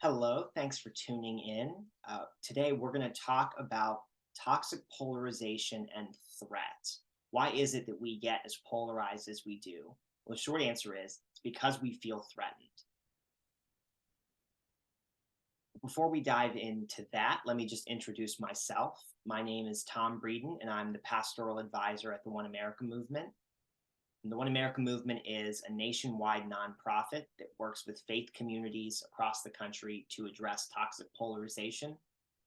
Hello, thanks for tuning in. Today, we're going to talk about toxic polarization and threat. Why is it that we get as polarized as we do? Well, the short answer is it's because we feel threatened. Before we dive into that, let me just introduce myself. My name is Tom Breeden, and I'm the pastoral advisor at the One America Movement. And the One America Movement is a nationwide nonprofit that works with faith communities across the country to address toxic polarization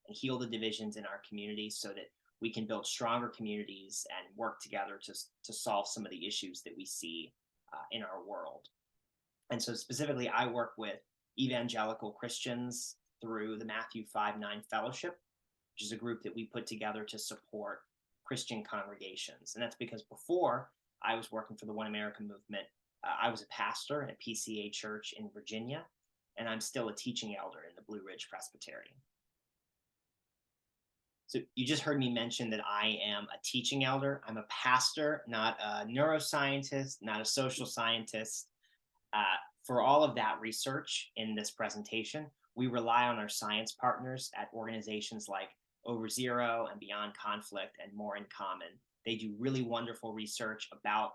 and heal the divisions in our communities so that we can build stronger communities and work together to solve some of the issues that we see in our world. And so, specifically, I work with evangelical Christians through the Matthew 5-9 Fellowship, which is a group that we put together to support Christian congregations. And that's because before I was working for the One America Movement, I was a pastor in a PCA church in Virginia, and I'm still a teaching elder in the Blue Ridge Presbytery. So you just heard me mention that I am a teaching elder. I'm a pastor, not a neuroscientist, not a social scientist. For all of that research in this presentation, we rely on our science partners at organizations like Over Zero and Beyond Conflict and More in Common. They do really wonderful research about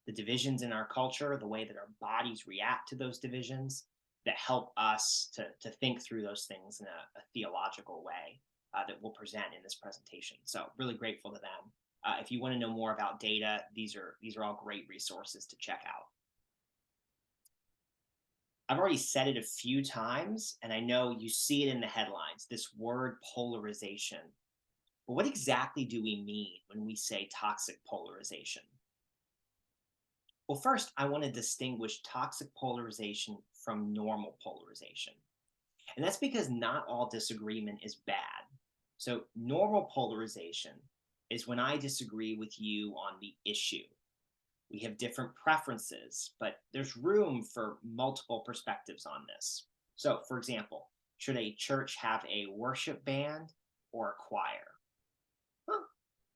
the divisions in our culture, the way that our bodies react to those divisions that help us to think through those things in a theological way that we'll present in this presentation. So really grateful to them. If you want to know more about data, these are all great resources to check out. I've already said it a few times, and I know you see it in the headlines, this word polarization. But what exactly do we mean when we say toxic polarization? Well, first, I want to distinguish toxic polarization from normal polarization. And that's because not all disagreement is bad. So, normal polarization is when I disagree with you on the issue. We have different preferences, but there's room for multiple perspectives on this. So, for example, should a church have a worship band or a choir? Well,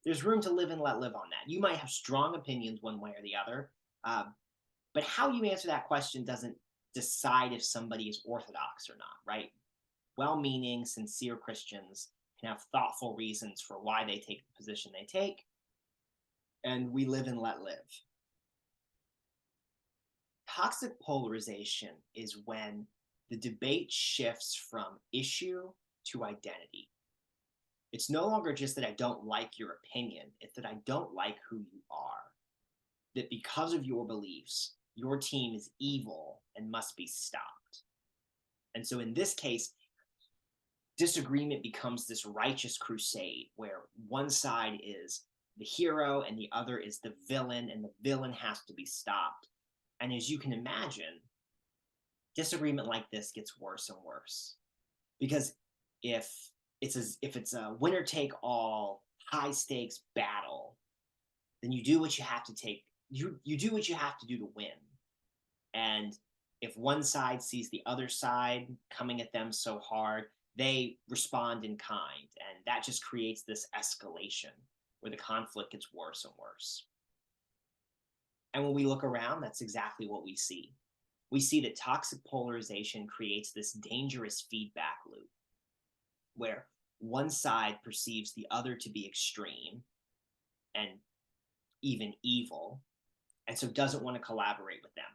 there's room to live and let live on that. You might have strong opinions one way or the other, uh, but how you answer that question doesn't decide if somebody is orthodox or not, right? Well meaning, sincere Christians can have thoughtful reasons for why they take the position they take, and we live and let live. Toxic polarization is when the debate shifts from issue to identity. It's no longer just that I don't like your opinion, it's that I don't like who you are. That because of your beliefs, your team is evil and must be stopped. And so in this case, disagreement becomes this righteous crusade where one side is the hero and the other is the villain, and the villain has to be stopped. And as you can imagine, disagreement like this gets worse and worse. Because if it's a winner take all high stakes battle, then you do what you have to take you do what you have to do to win. And if one side sees the other side coming at them so hard, they respond in kind, and that just creates this escalation where the conflict gets worse and worse. And when we look around, that's exactly what we see. We see that toxic polarization creates this dangerous feedback loop where one side perceives the other to be extreme and even evil, and so doesn't want to collaborate with them,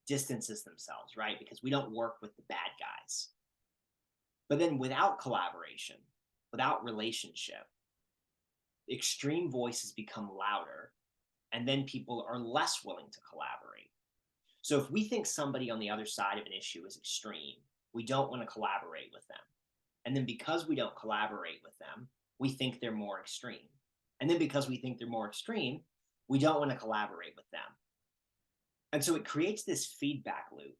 distances themselves, right? Because we don't work with the bad guys. But then without collaboration, without relationship, extreme voices become louder, and then people are less willing to collaborate. So if we think somebody on the other side of an issue is extreme, we don't want to collaborate with them. And then because we don't collaborate with them, we think they're more extreme. And then because we think they're more extreme, we don't want to collaborate with them. And so it creates this feedback loop.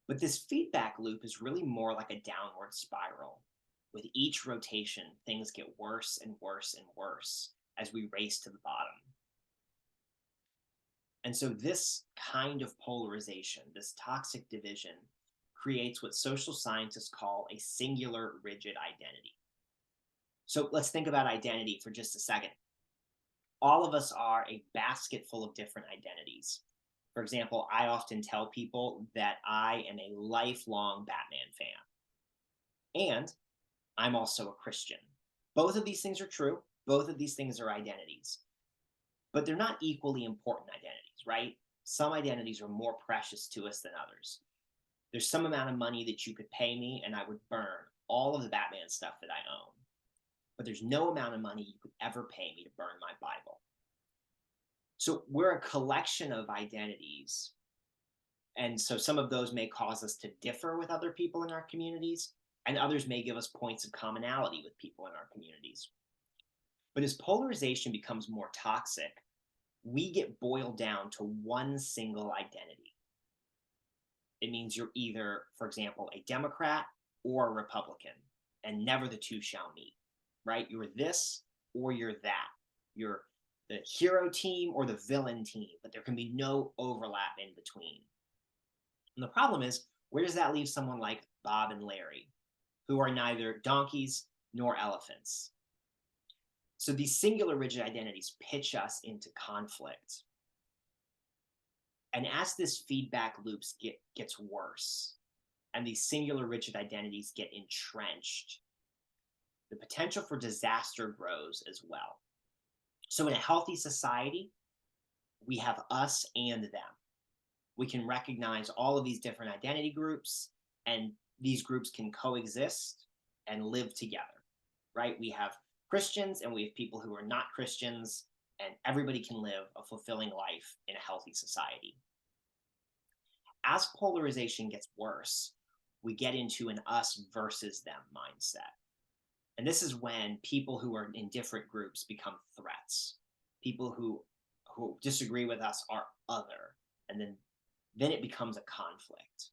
But this feedback loop is really more like a downward spiral. With each rotation, things get worse and worse and worse as we race to the bottom. And so this kind of polarization, this toxic division, creates what social scientists call a singular rigid identity. So let's think about identity for just a second. All of us are a basket full of different identities. For example, I often tell people that I am a lifelong Batman fan, and I'm also a Christian. Both of these things are true. Both of these things are identities, but they're not equally important identities, right? Some identities are more precious to us than others. There's some amount of money that you could pay me, and I would burn all of the Batman stuff that I own. But there's no amount of money you could ever pay me to burn my Bible. So we're a collection of identities. And so some of those may cause us to differ with other people in our communities, and others may give us points of commonality with people in our communities. But as polarization becomes more toxic, we get boiled down to one single identity. It means you're either, for example, a Democrat or a Republican, and never the two shall meet, right? You're this or you're that. You're the hero team or the villain team, but there can be no overlap in between. And the problem is, where does that leave someone like Bob and Larry, who are neither donkeys nor elephants? So these singular rigid identities pitch us into conflict. And as this feedback loops gets worse, and these singular rigid identities get entrenched, the potential for disaster grows as well. So in a healthy society, we have us and them. We can recognize all of these different identity groups, and these groups can coexist and live together, right? We have Christians and we have people who are not Christians, and everybody can live a fulfilling life in a healthy society. As polarization gets worse, we get into an us versus them mindset. And this is when people who are in different groups become threats. People who disagree with us are other, and then it becomes a conflict.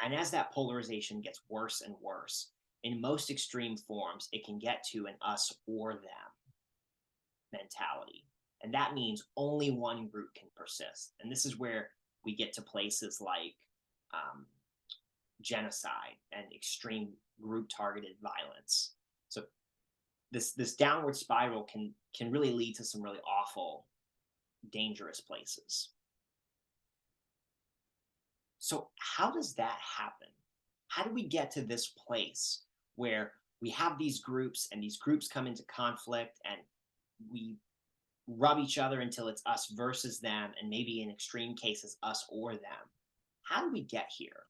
And as that polarization gets worse and worse, in most extreme forms, it can get to an us or them mentality. And that means only one group can persist. And this is where we get to places like genocide and extreme group targeted violence. So this downward spiral can really lead to some really awful, dangerous places. So how does that happen? How do we get to this place where we have these groups and these groups come into conflict and we rub each other until it's us versus them, and maybe in extreme cases, us or them? How do we get here?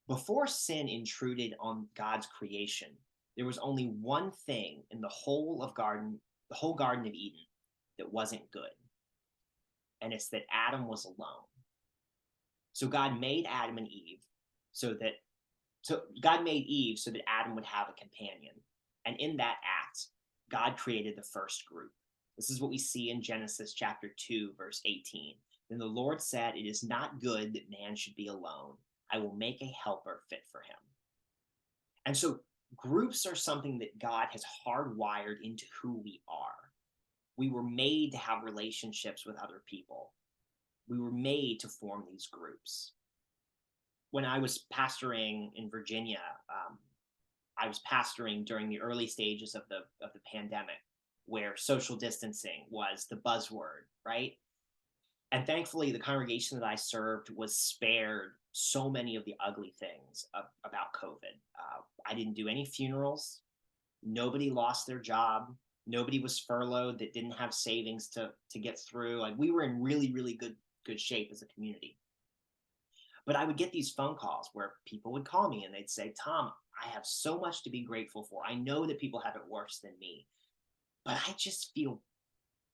Before sin intruded on God's creation, there was only one thing in the whole Garden of Eden that wasn't good. And it's that Adam was alone. So God made Adam and Eve so that Adam would have a companion. And in that act, God created the first group. This is what we see in Genesis chapter 2, verse 18. Then the Lord said, "It is not good that man should be alone. I will make a helper fit for him." And so groups are something that God has hardwired into who we are. We were made to have relationships with other people. We were made to form these groups. When I was pastoring in Virginia, I was pastoring during the early stages of the pandemic, where social distancing was the buzzword, right? And thankfully, the congregation that I served was spared so many of the ugly things about COVID. I didn't do any funerals. Nobody lost their job. Nobody was furloughed that didn't have savings to get through. Like, we were in really, really good shape as a community. But I would get these phone calls where people would call me and they'd say, "Tom, I have so much to be grateful for. I know that people have it worse than me, but I just feel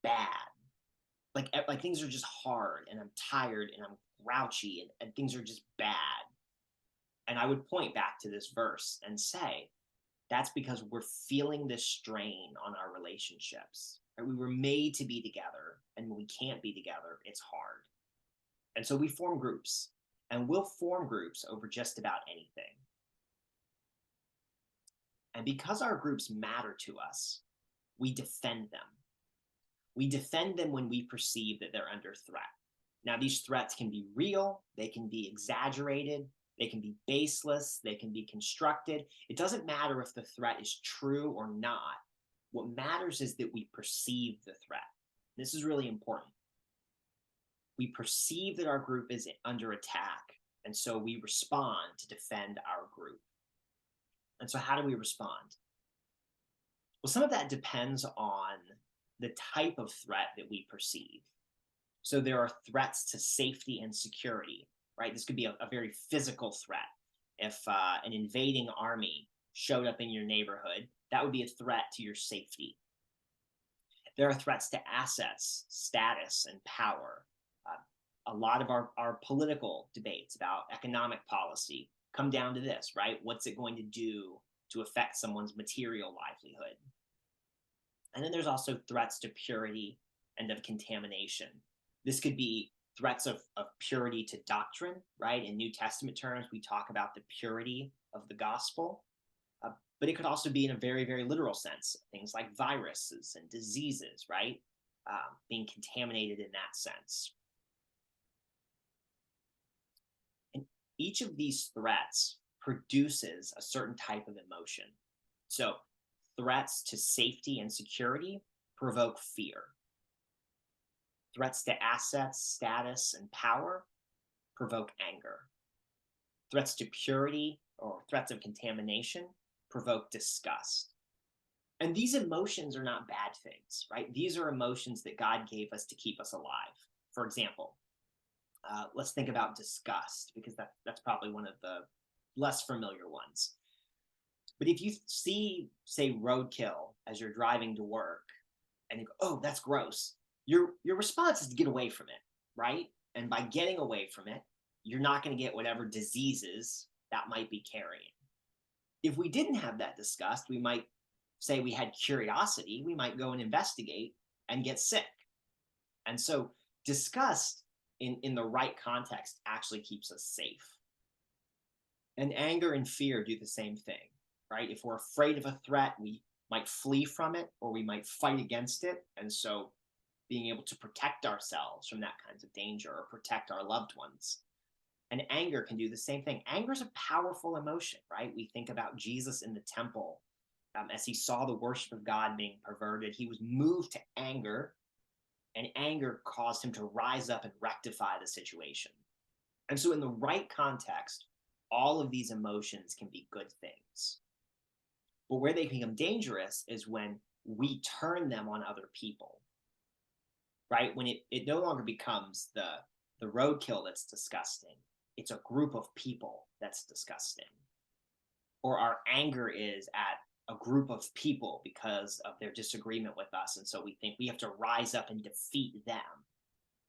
bad. Like things are just hard, and I'm tired, and I'm grouchy, and things are just bad." And I would point back to this verse and say, that's because we're feeling this strain on our relationships. Right? We were made to be together, and when we can't be together, it's hard. And so we form groups, and we'll form groups over just about anything. And because our groups matter to us, we defend them. We defend them when we perceive that they're under threat. Now, these threats can be real, they can be exaggerated, they can be baseless, they can be constructed. It doesn't matter if the threat is true or not. What matters is that we perceive the threat. This is really important. We perceive that our group is under attack, and so we respond to defend our group. And so how do we respond? Well, some of that depends on the type of threat that we perceive. So there are threats to safety and security, right? This could be a very physical threat. If an invading army showed up in your neighborhood, that would be a threat to your safety. There are threats to assets, status, and power. A lot of our political debates about economic policy come down to this, right? What's it going to do to affect someone's material livelihood? And then there's also threats to purity and of contamination. This could be threats of purity to doctrine, right? In New Testament terms, we talk about the purity of the gospel. But it could also be in a very, very literal sense, things like viruses and diseases, right? Being contaminated in that sense. And each of these threats produces a certain type of emotion. So threats to safety and security provoke fear. Threats to assets, status, and power provoke anger. Threats to purity or threats of contamination provoke disgust. And these emotions are not bad things, right? These are emotions that God gave us to keep us alive. For example, let's think about disgust, because that's probably one of the less familiar ones. But if you see, say, roadkill as you're driving to work, and you go, oh, that's gross, your response is to get away from it, right? And by getting away from it, you're not going to get whatever diseases that might be carrying. If we didn't have that disgust, we might say we had curiosity, we might go and investigate and get sick. And so disgust in the right context actually keeps us safe. And anger and fear do the same thing, right? If we're afraid of a threat, we might flee from it, or we might fight against it. And so being able to protect ourselves from that kind of danger or protect our loved ones. And anger can do the same thing. Anger is a powerful emotion, right? We think about Jesus in the temple. As he saw the worship of God being perverted, he was moved to anger, and anger caused him to rise up and rectify the situation. And so in the right context, all of these emotions can be good things. But where they become dangerous is when we turn them on other people, right? When it no longer becomes the roadkill that's disgusting. It's a group of people that's disgusting. Or our anger is at a group of people because of their disagreement with us, and so we think we have to rise up and defeat them.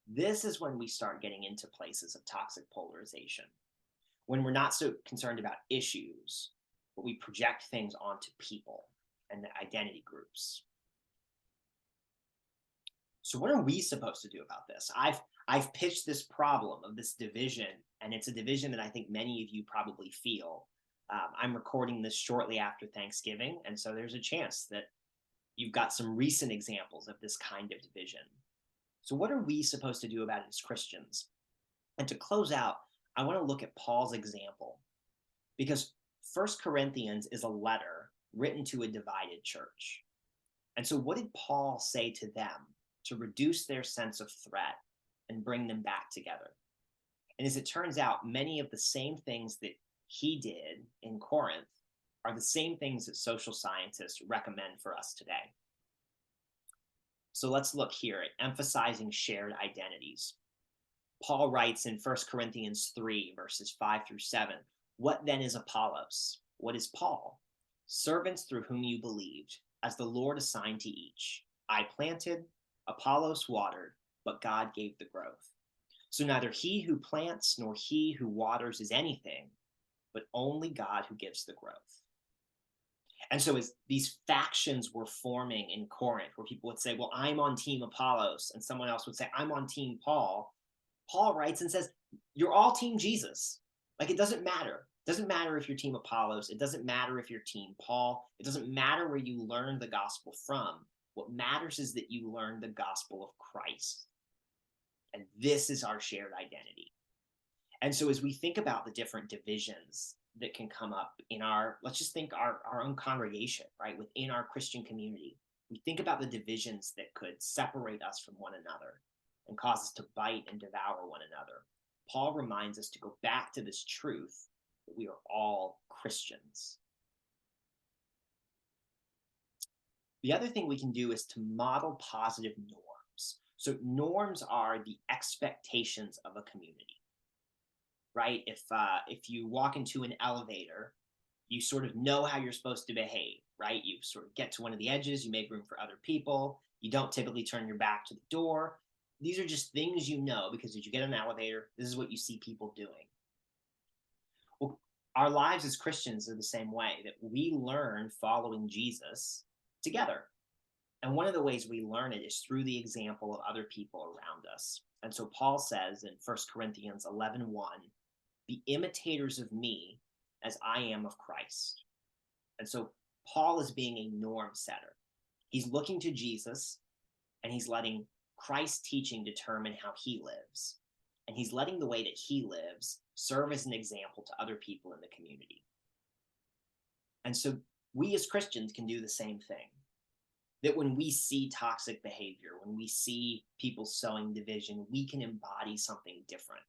This is when we start getting into places of toxic polarization, when we're not so concerned about issues, but we project things onto people and the identity groups. So what are we supposed to do about this? I've pitched this problem of this division, and it's a division that I think many of you probably feel. I'm recording this shortly after Thanksgiving, and so there's a chance that you've got some recent examples of this kind of division. So what are we supposed to do about it as Christians? And to close out, I want to look at Paul's example, because 1 Corinthians is a letter written to a divided church. And so what did Paul say to them to reduce their sense of threat and bring them back together? And as it turns out, many of the same things that he did in Corinth are the same things that social scientists recommend for us today. So let's look here at emphasizing shared identities. Paul writes in 1 Corinthians 3, verses 5 through 7, "What then is Apollos? What is Paul? Servants through whom you believed, as the Lord assigned to each. I planted, Apollos watered, but God gave the growth. So neither he who plants nor he who waters is anything, but only God who gives the growth." And so as these factions were forming in Corinth, where people would say, well, I'm on team Apollos, and someone else would say, I'm on team Paul, Paul writes and says, you're all team Jesus. Like, it doesn't matter. It doesn't matter if you're team Apollos. It doesn't matter if you're team Paul. It doesn't matter where you learn the gospel from. What matters is that you learn the gospel of Christ. And this is our shared identity. And so as we think about the different divisions that can come up in let's just think our own congregation, right? Within our Christian community, we think about the divisions that could separate us from one another. and cause us to bite and devour one another. Paul reminds us to go back to this truth that we are all Christians. The other thing we can do is to model positive norms. So norms are the expectations of a community, right? If you walk into an elevator, you sort of know how you're supposed to behave, right? You sort of get to one of the edges, you make room for other people, you don't typically turn your back to the door. These are just things you know because as you get in an elevator, this is what you see people doing. Well, our lives as Christians are the same way, that we learn following Jesus together. And one of the ways we learn it is through the example of other people around us. And so Paul says in 1 Corinthians 11:1, be imitators of me as I am of Christ. And so Paul is being a norm setter. He's looking to Jesus and he's letting Christ's teaching determine how he lives. And he's letting the way that he lives serve as an example to other people in the community. And so we as Christians can do the same thing. That when we see toxic behavior, when we see people sowing division, we can embody something different.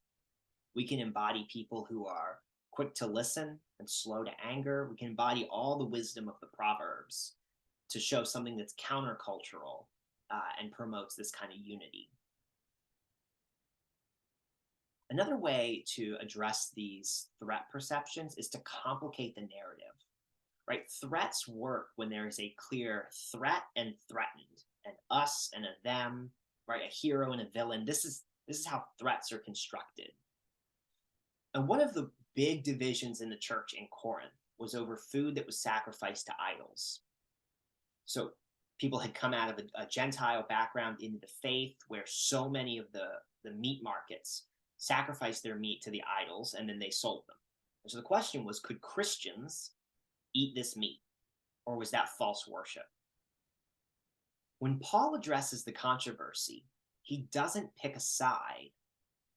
We can embody people who are quick to listen and slow to anger. We can embody all the wisdom of the Proverbs to show something that's countercultural and promotes this kind of unity. Another way to address these threat perceptions is to complicate the narrative, right? Threats work when there is a clear threat and threatened, an us and a them, right? A hero and a villain. This is how threats are constructed. And one of the big divisions in the church in Corinth was over food that was sacrificed to idols. So people had come out of a Gentile background into the faith where so many of the meat markets sacrificed their meat to the idols and then they sold them. And so the question was, could Christians eat this meat, or was that false worship? When Paul addresses the controversy, he doesn't pick a side.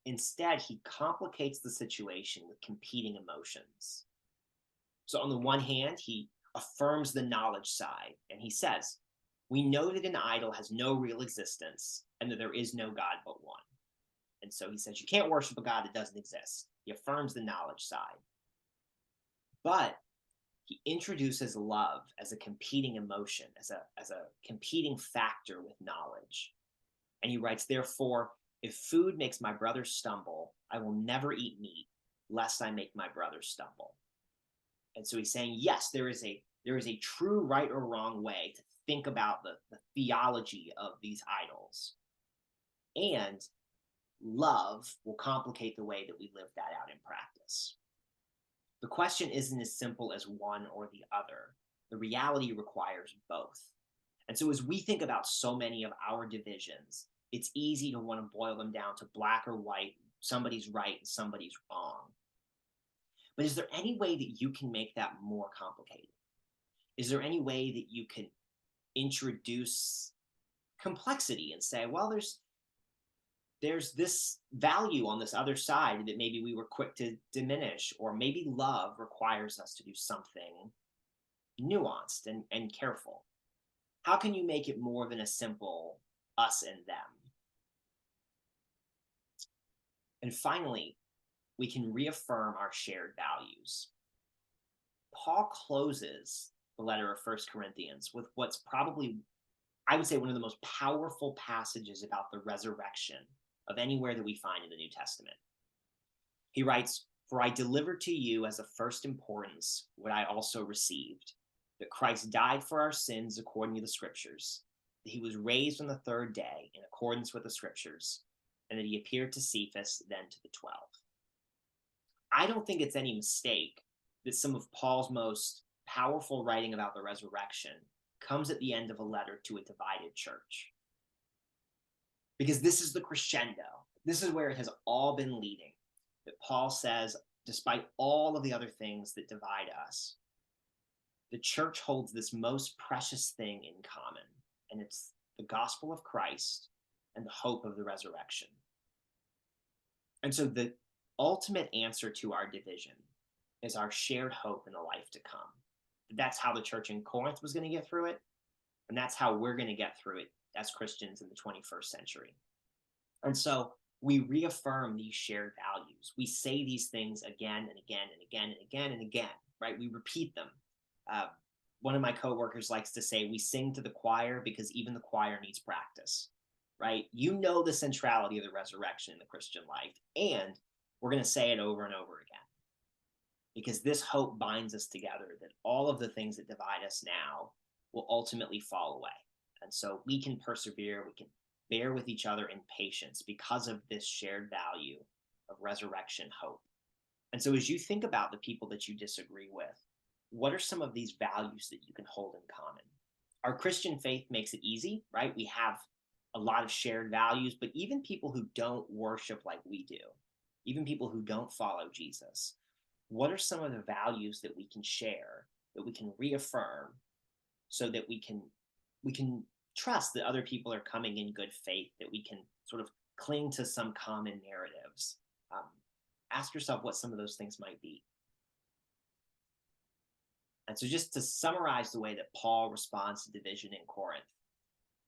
Instead, he complicates the situation with competing emotions. So on the one hand, he affirms the knowledge side, and he says, we know that an idol has no real existence and that there is no God but one. And so he says, you can't worship a God that doesn't exist. He affirms the knowledge side. But he introduces love as a competing emotion, as a competing factor with knowledge. And he writes, therefore, if food makes my brother stumble, I will never eat meat, lest I make my brother stumble. And so he's saying, yes, there is a true right or wrong way to think about the theology of these idols. And love will complicate the way that we live that out in practice. The question isn't as simple as one or the other. The reality requires both. And so as we think about so many of our divisions, it's easy to want to boil them down to black or white, somebody's right and somebody's wrong. But is there any way that you can make that more complicated? Is there any way that you can introduce complexity and say, well, there's this value on this other side that maybe we were quick to diminish, or maybe love requires us to do something nuanced and careful. How can you make it more than a simple us and them? And finally, we can reaffirm our shared values. Paul closes the letter of 1 Corinthians with what's probably, I would say, one of the most powerful passages about the resurrection of anywhere that we find in the New Testament. He writes, for I delivered to you as of first importance what I also received, that Christ died for our sins according to the scriptures, that he was raised on the third day in accordance with the scriptures, and that he appeared to Cephas, then to the 12. I don't think it's any mistake that some of Paul's most powerful writing about the resurrection comes at the end of a letter to a divided church. Because this is the crescendo. This is where it has all been leading. That Paul says, despite all of the other things that divide us, the church holds this most precious thing in common, and it's the gospel of Christ and the hope of the resurrection. And so the ultimate answer to our division is our shared hope in the life to come. That's how the church in Corinth was going to get through it, and that's how we're going to get through it as Christians in the 21st century. And so we reaffirm these shared values. We say these things again and again and again and again and again, right? We repeat them. Uh, One of my coworkers likes to say, we sing to the choir because even the choir needs practice, right? You know the centrality of the resurrection in the Christian life, and we're going to say it over and over again because this hope binds us together that all of the things that divide us now will ultimately fall away. And so we can persevere, we can bear with each other in patience because of this shared value of resurrection hope. And so as you think about the people that you disagree with, what are some of these values that you can hold in common? Our Christian faith makes it easy, right? We have a lot of shared values, but even people who don't worship like we do, even people who don't follow Jesus, what are some of the values that we can share, that we can reaffirm, so that we can trust that other people are coming in good faith, that we can sort of cling to some common narratives? Um, Ask yourself what some of those things might be. And so, just to summarize the way that Paul responds to division in Corinth,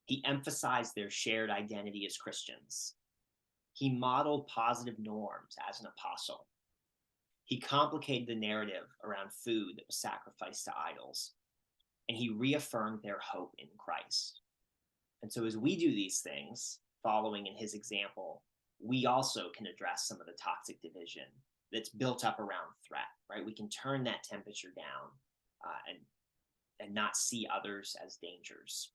he emphasized their shared identity as Christians. He modeled positive norms as an apostle. He complicated the narrative around food that was sacrificed to idols, and he reaffirmed their hope in Christ. And so, as we do these things, following in his example, we also can address some of the toxic division that's built up around threat, right? We can turn that temperature down and not see others as dangers.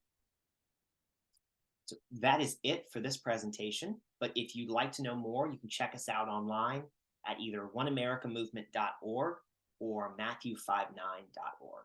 So that is it for this presentation. But if you'd like to know more, you can check us out online at either oneamericamovement.org or matthew59.org.